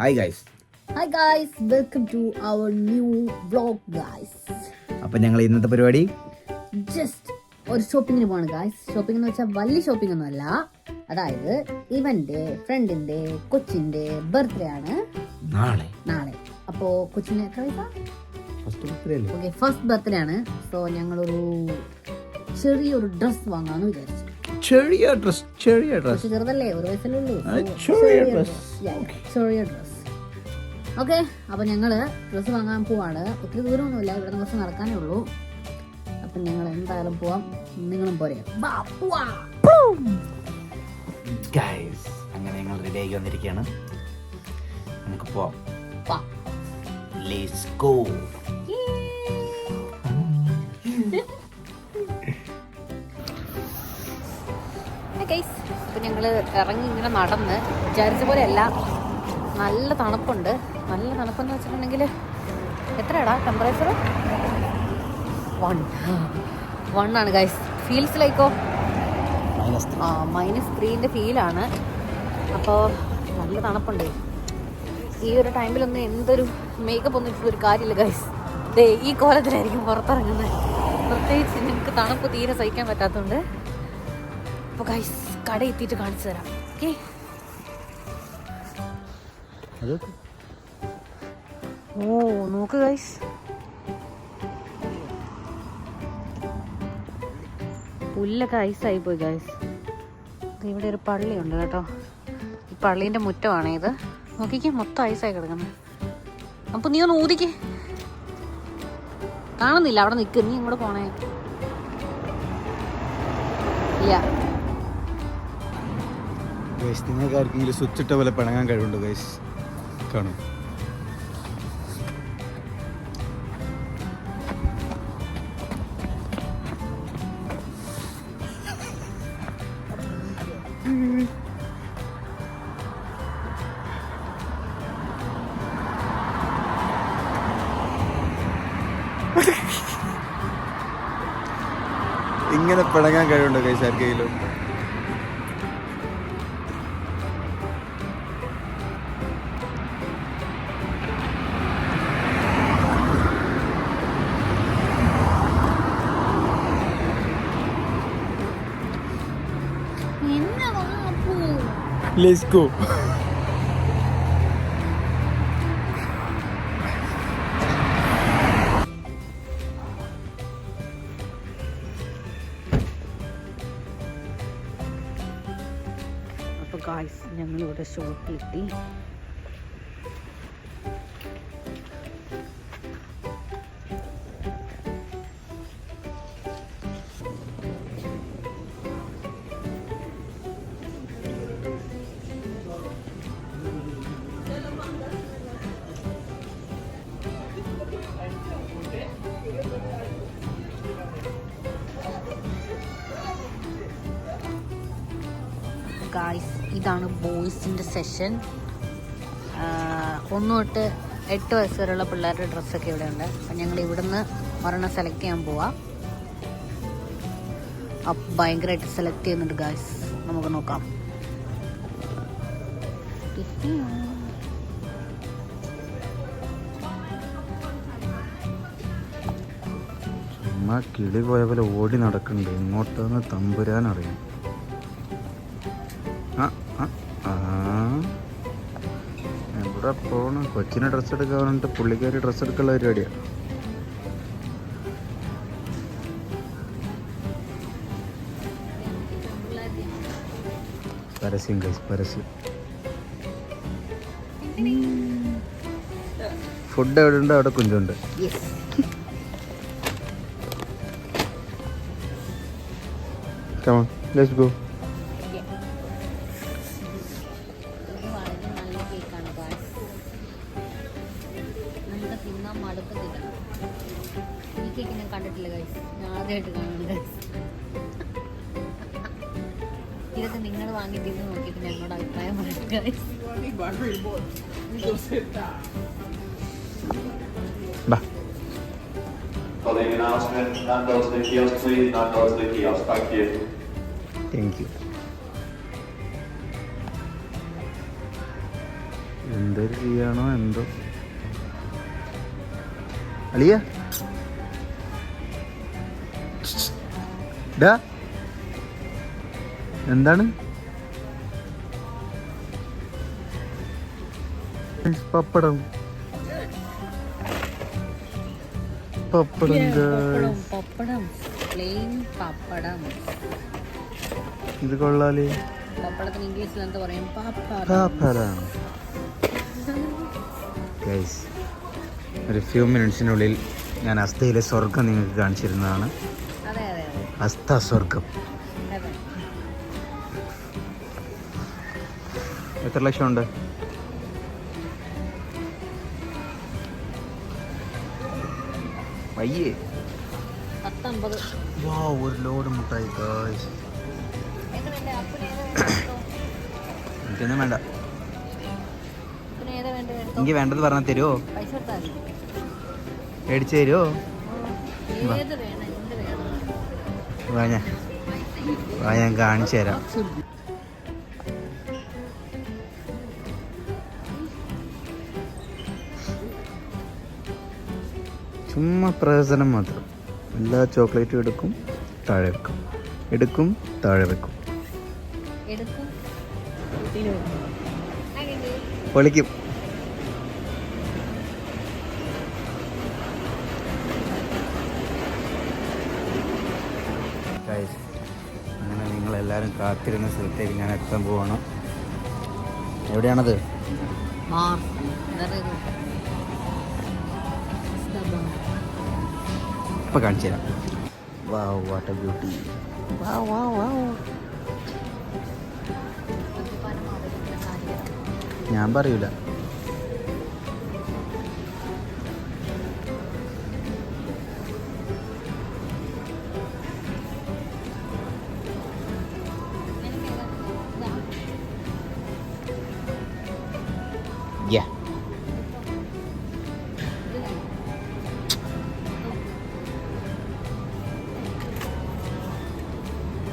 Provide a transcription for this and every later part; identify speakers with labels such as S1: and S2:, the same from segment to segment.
S1: Hi guys.
S2: Hi guys, welcome to our new vlog guys.
S1: അപ്പം ഞങ്ങൾ ഇന്നത്തെ പരിപാടി
S2: ജസ്റ്റ് ഒരു ഷോപ്പിങ്ങിന് പോവാണ് ഗായ്സ്. ഷോപ്പിംഗ് എന്ന് വെച്ചാൽ വലിയ ഷോപ്പിംഗ് ഒന്നും അല്ല. അതായത് ഇവന്റെ ഫ്രണ്ടിന്റെ കൊച്ചിന്റെ ബർത്ത്ഡേ ആണ് നാളെ. അപ്പോ കൊച്ചിന് ഫസ്റ്റ് ബർത്ത്ഡേ ആണ്. സോ ഞങ്ങളൊരു ചെറിയൊരു ഡ്രസ് വാങ്ങാന്ന് വിചാരിച്ചു. ചെറിയ ഡ്രസ് ചെറുതല്ലേ, ഒരു വയസ്സല്ലേ ഉള്ളൂ. ചെറിയ ഡ്രസ്. ഓക്കെ, അപ്പൊ ഞങ്ങള് ഡ്രസ്സ് വാങ്ങാൻ പോവാണ്. ഒത്തിരി ദൂരമൊന്നുമില്ല, ഇവിടെ കുറച്ച് നടക്കാനേ ഉള്ളൂ. അപ്പൊ ഞങ്ങൾ എന്തായാലും പോവാം, നിങ്ങളും പോരെ.
S1: അങ്ങനെ ഞങ്ങൾ റെഡി ആയി വന്നിരിക്കുകയാണ്. നമുക്ക് പോവാം. Let's go.
S2: അപ്പൊ ഞങ്ങള് ഇറങ്ങി ഇങ്ങനെ നടന്ന് വിചാരിച്ച പോലെയല്ല, നല്ല തണുപ്പുണ്ട്. നല്ല തണുപ്പെന്ന് വെച്ചിട്ടുണ്ടെങ്കിൽ എത്രയാടാ ടെമ്പറേച്ചർ? 1 ആണ് ഗൈസ്. ഫീൽസ് ലൈക്കോ -3 ഫീലാണ്. അപ്പോൾ നല്ല തണുപ്പുണ്ട്. ഈ ഒരു ടൈമിലൊന്നും എന്തൊരു മേക്കപ്പ് ഒന്നും ഇട്ടൊരു കാര്യമില്ല ഗൈസ്. ഈ കോലത്തിലായിരിക്കും പുറത്തിറങ്ങുന്നത്. പ്രത്യേകിച്ച് നിങ്ങൾക്ക് തണുപ്പ് തീരെ സഹിക്കാൻ പറ്റാത്തതുകൊണ്ട്. അപ്പോൾ ഗൈസ് കട എത്തിയിട്ട് കാണിച്ചു തരാം. ഓക്കെ, ഓ നോക്ക് ഗൈസ്, പുല്ലൊക്കെ ഐസായി പോയി ഗൈസ്. ഇവിടെ ഒരു പള്ളിയുണ്ട് കേട്ടോ. ഈ പള്ളീൻ്റെ മുറ്റമാണ് ഇത്. നോക്കിക്ക്, മൊത്തം ഐസായി കിടക്കുന്നത്. അപ്പൊ നീ ഒന്ന് ഊതിക്ക്. കാണുന്നില്ല, അവിടെ നിൽക്ക്. നീ ഇങ്ങോട്ട് പോണേ. ഇല്ല,
S3: നിങ്ങൾക്ക് ആർക്കെങ്കിലും സ്വിച്ച് ഇട്ട പോലെ പിണങ്ങാൻ കഴിവുണ്ടോ ഗൈസ്? കാണും. ഇങ്ങനെ പിണങ്ങാൻ കഴിവുണ്ടോ ഗൈസ് ആർക്കെങ്കിലും? Let's go.
S2: അപ്പോൾ ഗായ്സ് ഞങ്ങളിവിടെ ഷോപ്പിലെത്തി. ഗായ്സ് ഇതാണ് ബോയ്സിൻ്റെ സെഷൻ. 1 തൊട്ട് 8 വയസ്സ് വരെയുള്ള പിള്ളേരുടെ ഡ്രസ്സൊക്കെ ഇവിടെ ഉണ്ട്. അപ്പം ഞങ്ങൾ ഇവിടുന്ന് ഒരെണ്ണം സെലക്ട് ചെയ്യാൻ പോവാം. അപ്പം ഭയങ്കരമായിട്ട് സെലക്ട് ചെയ്യുന്നുണ്ട് ഗായ്സ്. നമുക്ക് നോക്കാം.
S3: കിളി പോയ പോലെ ഓടി നടക്കുന്നുണ്ട്. ഇങ്ങോട്ടൊന്ന് തമ്പുരാനറിയാം. എവിടെ പോകണം? കൊച്ചിന് ഡ്രസ്സ് എടുക്കാൻ പറഞ്ഞിട്ട് പുള്ളിക്കാരി ഡ്രസ്സ് എടുക്കാനുള്ള പരിപാടിയാണ്. പരസ്യം ഗൈസ്, പരസ്യം. ഫുഡ് എവിടെ ഉണ്ട് അവിടെ കുഞ്ചുണ്ട്. Come on, let's go.
S2: കണ്ടിട്ടില്ല ഗൈസ്, ഞാൻ ആദ്യമായിട്ട് കാണുന്നു ഗൈസ്. ഇതൊക്കെ നിങ്ങൾ വാങ്ങി തിന്ന് നോക്കിയിട്ട് ഞങ്ങളുടെ അഭിപ്രായം പറയും guys.
S4: Following announcement, not go to the kiosk, please. Not go to the kiosk. Thank you.
S3: Thank you. എന്തൊരു ചെയ്യാണോ എന്തോ. അളിയ ഡാ എന്താണ്? പപ്പടം പപ്പടം guys.
S2: പപ്പടം പ്ലെയിൻ പപ്പടം.
S3: ഇത് കൊള്ളാലേ.
S2: പപ്പടത്തിന് ഇംഗ്ലീഷിൽ എന്താ പറയും?
S3: പപ്പടം ഗൈസ്. ഒരു ഫ്യൂ മിനിറ്റ്സിനുള്ളിൽ ഞാൻ അസ്തയിലെ സ്വർഗം നിങ്ങൾക്ക് കാണിച്ചിരുന്നതാണ്.
S2: അതെ അതെ അതെ
S3: അസ്ത സ്വർഗം.
S2: അതെ.
S3: എത്ര ലക്ഷം ഉണ്ട്? അയ്യേ
S2: 10-50.
S3: ഒരു ലോഡ് മുട്ടായി ഗൈസ്. എനിക്കൊന്നും വേണ്ട. എനിക്ക് വേണ്ടത് പറഞ്ഞാൽ തരുമോ?
S2: പൈസ കൊടുത്താൽ മതി.
S3: മേടിച്ചു തരുമോ?
S2: ഏത് വേണം, എന്ത് വേണം?
S3: വാ ഞാൻ കാണിച്ചു തരാം. ചുമ്മാ പ്രഹസനം മാത്രം. എല്ലാ ചോക്ലേറ്റും എടുക്കും, താഴെ വെക്കും, എടുക്കും, താഴെ വെക്കും,
S2: എടുക്കും
S3: പൊളിക്കും. അങ്ങനെ നിങ്ങളെല്ലാവരും കാത്തിരുന്ന സ്ഥലത്തേക്ക് ഞാൻ എത്താൻ പോവാണ്. എവിടെയാണത്? ഇപ്പം കാണിച്ചു തരാം. വാവ്, വാട്ട് എ ബ്യൂട്ടി. വാവ് വാവ് വാവ്. ഞാൻ പറയൂല. Yeah.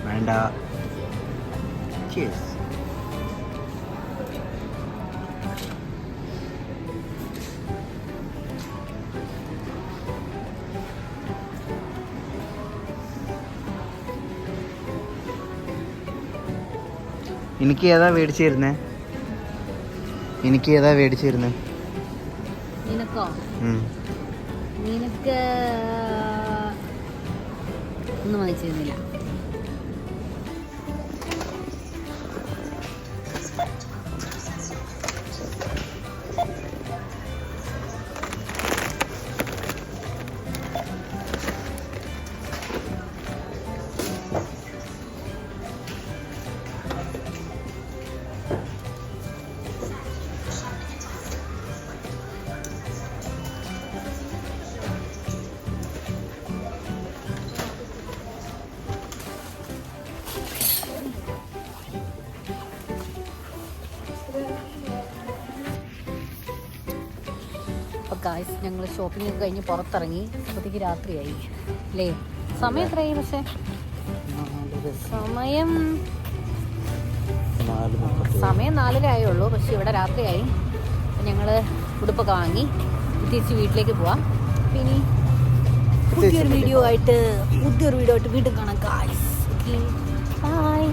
S3: വേണ്ട. Cheers. എനിക്ക് ഏതാ മേടിച്ചിരുന്നേ?
S2: നിനക്കോ? നിനക്ക് ഒന്നും വാങ്ങിച്ചിരുന്നില്ല. അപ്പോൾ ഗായ്സ്, ഞങ്ങൾ ഷോപ്പിംഗ് ഒക്കെ കഴിഞ്ഞ് പുറത്തിറങ്ങി. അപ്പോഴത്തേക്ക് രാത്രിയായി അല്ലേ? സമയം എത്രയായി? പക്ഷേ സമയം 4:30 ആയുള്ളൂ. പക്ഷെ ഇവിടെ രാത്രിയായി. ഞങ്ങൾ ഉടുപ്പൊക്കെ വാങ്ങി തിരിച്ച് വീട്ടിലേക്ക് പോവാം. പിന്നെ പുതിയൊരു വീഡിയോ ആയിട്ട് വീണ്ടും കാണാം ഗായ്സ്. ബൈ.